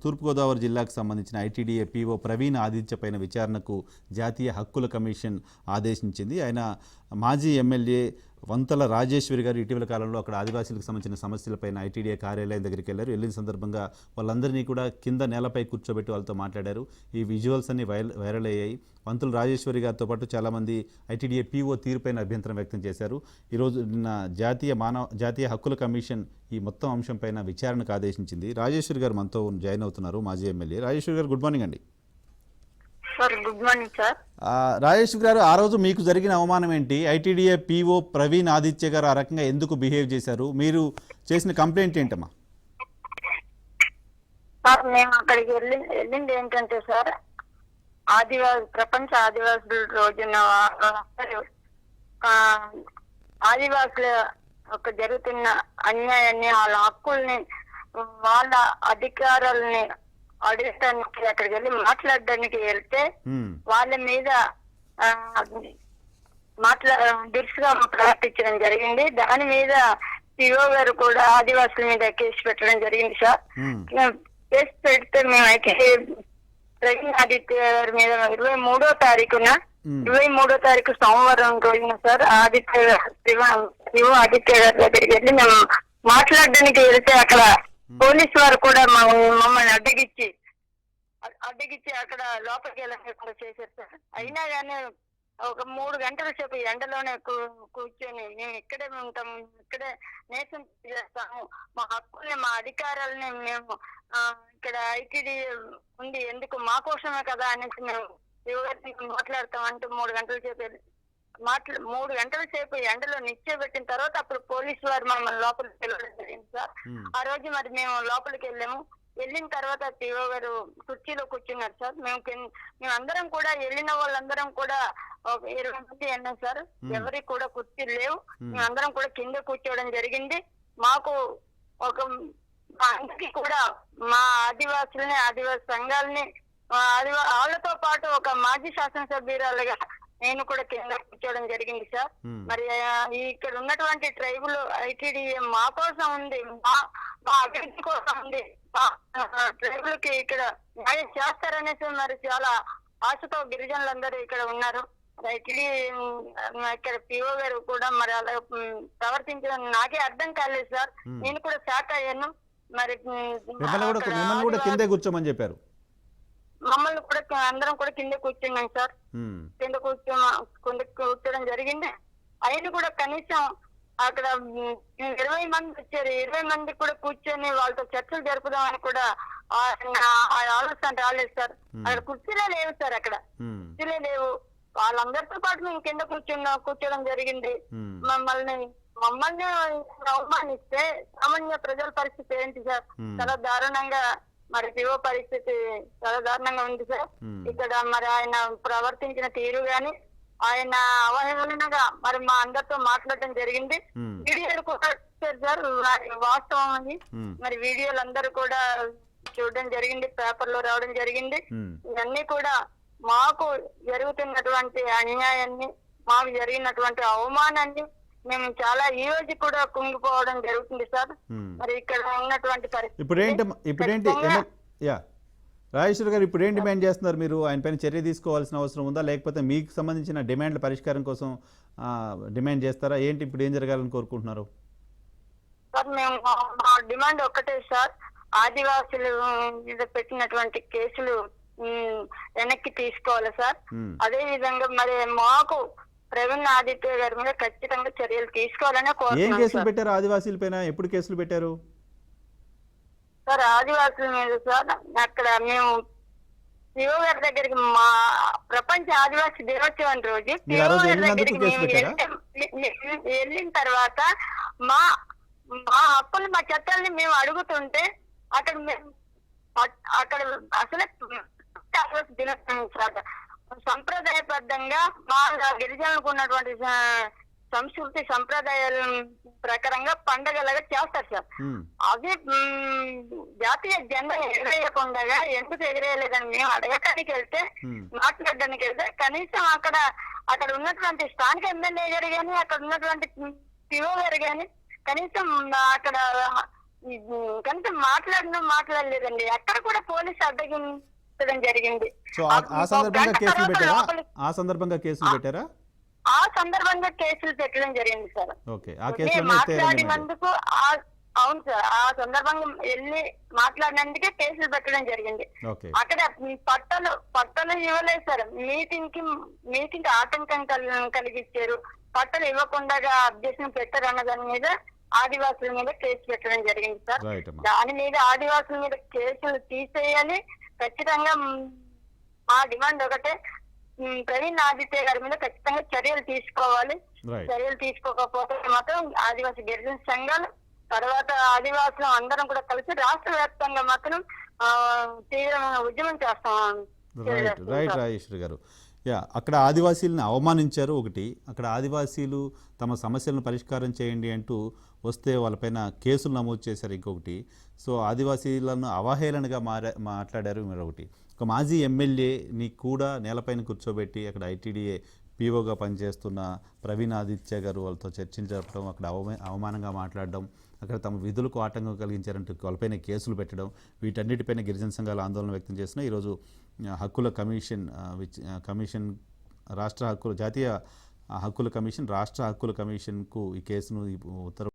తూర్పుగోదావరి జిల్లాకు సంబంధించిన ITDA PO Praveen Aditya పైన విచారణకు జాతీయ హక్కుల కమిషన్ ఆదేశించింది. ఆయన మాజీ ఎమ్మెల్యే వంతల రాజేశ్వరి గారు ఇటీవల కాలంలో అక్కడ ఆదివాసీలకు సంబంధించిన సమస్యలపైన ఐటీడీఏ కార్యాలయం దగ్గరికి వెళ్ళిన సందర్భంగా వాళ్ళందరినీ కూడా కింద నేలపై కూర్చోబెట్టి వాళ్ళతో మాట్లాడారు. ఈ విజువల్స్ అన్ని వైరల్ అయ్యాయి. వంతుల రాజేశ్వరి గారితో పాటు చాలామంది ఐటీడీఏ పీఓ తీరుపైన అభ్యంతరం వ్యక్తం చేశారు. ఈరోజు నిన్న జాతీయ హక్కుల కమిషన్ ఈ మొత్తం అంశంపైన విచారణకు ఆదేశించింది. రాజేశ్వరి గారు మనతో జాయిన్ అవుతున్నారు, మాజీ ఎమ్మెల్యే. రాజేశ్వరి గారు, గుడ్ మార్నింగ్ అండి. Good morning sir. రాజేశ్వరి గారు, ఆ రోజు మీకు జరిగిన అవమానం ఏంటి? ఐటీడీఏ పీఓ ప్రవీణ్ ఆదిత్య గారు ఆ రకంగా ఎందుకు బిహేవ్ చేశారు? మీరు చేసిన కంప్లైంట్ ఏంటమ్మా? సార్, మేము అక్కడికి వెళ్ళింది ఏంటంటే సార్, ప్రపంచ ఆదివాసుల రోజున ఆదివాసుల జరుగుతున్న అన్యాయాన్ని, వాళ్ళ హక్కుల్ని, వాళ్ళ అధికారాలని అడగటానికి అక్కడికి వెళ్ళి మాట్లాడడానికి వెళ్తే వాళ్ళ మీద దురుసుగా ప్రవర్తించడం జరిగింది. దాని మీద పిఓ గారు కూడా ఆదివాసుల మీద కేసు పెట్టడం జరిగింది సార్. కేసు పెడితే మేమైతే ప్రవీణ్ ఆదిత్య గారి మీద 23వ తారీఖు సోమవారం రోజున సార్ పిఓ ఆదిత్య గారి దగ్గరికి వెళ్ళి మేము మాట్లాడడానికి వెళ్తే అక్కడ పోలీసు వారు కూడా మమ్మల్ని అడ్డగిచ్చి అక్కడ లోపలికి వెళ్ళకుండా చేశారు సార్. అయినా కానీ ఒక 3 గంటల సేపు ఎండలోనే కూర్చొని మేము ఇక్కడే ఉంటాము, ఇక్కడే నేసం చేస్తాము, మా హక్కుల్ని, మా అధికారాలని మేము ఇక్కడ ఐటీడీ ఉంది ఎందుకు, మా కోసమే కదా అనేసి మేము మాట్లాడతామంటూ 3 గంటల సేపు ఎండలో నిశ్చయబెట్టిన తర్వాత అప్పుడు పోలీసు వారు మమ్మల్ని లోపలికి వెళ్ళడం జరిగింది సార్. ఆ రోజు మరి మేము లోపలికి వెళ్ళిన తర్వాత పిఓ గారు కుర్చీలో కూర్చున్నారు సార్. మేము అందరం కూడా వెళ్ళిన వాళ్ళందరం కూడా 20 మంది వెళ్ళాం సార్. ఎవరికి కూడా కుర్చీలు లేవు. మేమందరం కూడా కింద కూర్చోవడం జరిగింది. మాకు అందరికి కూడా మా ఆదివాసి సంఘాలని వాళ్ళతో పాటు ఒక మాజీ శాసనసభ్యురాలుగా నేను కూడా కింద కూర్చోవడం జరిగింది సార్. మరి ఇక్కడ ఉన్నటువంటి ట్రైబుల్ ఐటీడీఏ మా కోసం ఉంది, మా అభివృద్ధి కోసం ఉంది, ట్రైబుల్ కి ఇక్కడ న్యాయం చేస్తారనేసి మరి చాలా ఆశతో గిరిజనులందరూ ఇక్కడ ఉన్నారు. ఐటీడీ ఇక్కడ పిఓ గారు కూడా మరి అలా ప్రవర్తించడం నాకే అర్థం కాలేదు సార్. నేను కూడా షాక్ అయ్యాను. మరి కిందే కూర్చోమని చెప్పారు. మమ్మల్ని కూడా అందరం కూడా కింద కూర్చున్నాం సార్. కింద కూర్చోడం జరిగింది. అయిన కూడా కనీసం అక్కడ 20 మంది వచ్చారు. 20 మంది కూడా కూర్చొని వాళ్ళతో చర్చలు జరుపుదామని కూడా ఆలోచన రాలేదు సార్. అక్కడ కుర్చీలే లేవు సార్. అక్కడ కుర్చీలే లేవు. వాళ్ళందరితో పాటు మేము కింద కూర్చోడం జరిగింది. మమ్మల్ని అవమానిస్తే సామాన్య ప్రజల పరిస్థితి ఏంటి సార్? చాలా దారుణంగా మరి పిఓ పరిస్థితి చాలా దారుణంగా ఉంది సార్. ఇక్కడ మరి ఆయన ప్రవర్తించిన తీరు గాని, ఆయన అవహేళనగా మరి మా అందరితో మాట్లాడటం జరిగింది. వీడియోలు కూడా సార్, వాస్తవం అది. మరి వీడియోలు అందరూ కూడా చూడడం జరిగింది, పేపర్ లో రావడం జరిగింది. ఇవన్నీ కూడా మాకు జరుగుతున్నటువంటి అన్యాయాన్ని, మాకు జరిగినటువంటి అవమానాన్ని మేము చాలా ఈ రోజు కూడా కుంగిపోవడం జరుగుతుంది సార్. మరి ఇక్కడ ఉన్నటువంటి రాజేశ్వరి గారు, ఇప్పుడు ఏం డిమాండ్ చేస్తున్నారు మీరు? ఆయన పైన చర్య తీసుకోవాల్సిన అవసరం ఉందా, లేకపోతే మీకు సంబంధించిన డిమాండ్ల పరిష్కారం కోసం డిమాండ్ చేస్తారా? ఏంటి ఇప్పుడు ఏం జరగాలని కోరుకుంటున్నారు? సార్, మేము మా డిమాండ్ ఒక్కటే సార్, ఆదివాసులు మీద పెట్టినటువంటి కేసులు వెనక్కి తీసుకోవాలి సార్. అదే విధంగా మరి మాకు ప్రవీణ్ ఆదిత్య గారి మీద ఖచ్చితంగా చర్యలు తీసుకోవాలని కోరుతున్నాం. ఏం కేసులు పెట్టారు ఆదివాసీల పైన? ఎప్పుడు కేసులు పెట్టారు సార్? ఆదివాసుల మీద సార్ అక్కడ మేము పిఓ గారి దగ్గరికి మా ప్రపంచ ఆదివాసీ దినోత్సవం రోజు పిఓ గారి దగ్గరికి మేము వెళ్ళిన తర్వాత మా హక్కులు, మా చట్టాలని మేము అడుగుతుంటే అక్కడ అసలు దినోత్సవం సార్ సంప్రదాయబద్ధంగా మా గిరిజనులకు ఉన్నటువంటి సంస్కృతి సంప్రదాయాల ప్రకారంగా పండగలుగా చేస్తారు సార్. అది జాతీయ జెండా ఎగరేయకుండా ఎందుకు ఎగరేయలేదని మేము అడగటానికి వెళ్తే, మాట్లాడడానికి వెళ్తే, కనీసం అక్కడ ఉన్నటువంటి స్థానిక ఎమ్మెల్యే గారు కానీ, అక్కడ ఉన్నటువంటి పిఓ గారు కానీ కనీసం అక్కడ కనుక మాట్లాడలేదండి. అక్కడ కూడా పోలీసు అడ్డగించడం జరిగింది. సో ఆ సందర్భంగా గంట కేసులు తర్వాత పెట్టారా? లోపలికి ఆ సందర్భంగా కేసులు పెట్టారా? ఆ సందర్భంగా కేసులు పెట్టడం జరిగింది సార్. ఓకే. ఆ నేను కేసులో మాట్లాడినందుకు అవును సార్, ఆ సందర్భంగా వెళ్ళి మాట్లాడినందుకే కేసులు పెట్టడం జరిగింది. ఓకే. అక్కడ పట్టలు ఇవ్వలేదు సార్. మీటింగ్ ఆటంకం కలిగించారు. పట్టలు ఇవ్వకుండా అబ్జెక్షన్ పెట్టారు అన్న దాని మీద ఆదివాసుల మీద కేసు పెట్టడం జరిగింది సార్. రైట్ అమ్మా. దాని మీద ఆదివాసుల మీద కేసులు తీసేయాలి ఖచ్చితంగా. మా డిమాండ్ ఒకటే, ప్రవీణ్ ఆదిత్య గారి మీద ఖచ్చితంగా చర్యలు తీసుకోవాలి. రైట్. చర్యలు తీసుకోకపోతే మాత్రం ఆదివాసీ గిరిజన సంఘాలు తర్వాత ఆదివాసులు అందరం కూడా కలిసి రాష్ట్ర వ్యాప్తంగా మాత్రం తీవ్రమైన ఉద్యమం చేస్తాం. రైట్ రైట్ రాజేశ్వరి గారు. అక్కడ ఆదివాసీలను అవమానించారు ఒకటి, అక్కడ ఆదివాసీలు తమ సమస్యలను పరిష్కారం చేయండి అంటూ వస్తే వాళ్ళపైన కేసులు నమోదు చేశారు ఇంకొకటి. సో ఆదివాసీలను అవహేళనగా మాట్లాడారు మరొకటి. ఒక మాజీ ఎమ్మెల్యేని కూడా నేలపైన కూర్చోబెట్టి అక్కడ ఐటీడీఏ పీఓగా పనిచేస్తున్న ప్రవీణ్ ఆదిత్య గారు వాళ్ళతో చర్చించడం, అక్కడ అవమానంగా మాట్లాడడం, అక్కడ తమ విధులకు ఆటంకం కలిగించారంటూ వాళ్ళపైన కేసులు పెట్టడం, వీటన్నిటిపైన గిరిజన సంఘాలు ఆందోళన వ్యక్తం చేసిన ఈరోజు హక్కుల కమిషన్ రాష్ట్ర హక్కుల జాతీయ హక్కుల కమిషన్ రాష్ట్ర హక్కుల కమిషన్కు ఈ కేసును ఉత్తర్వు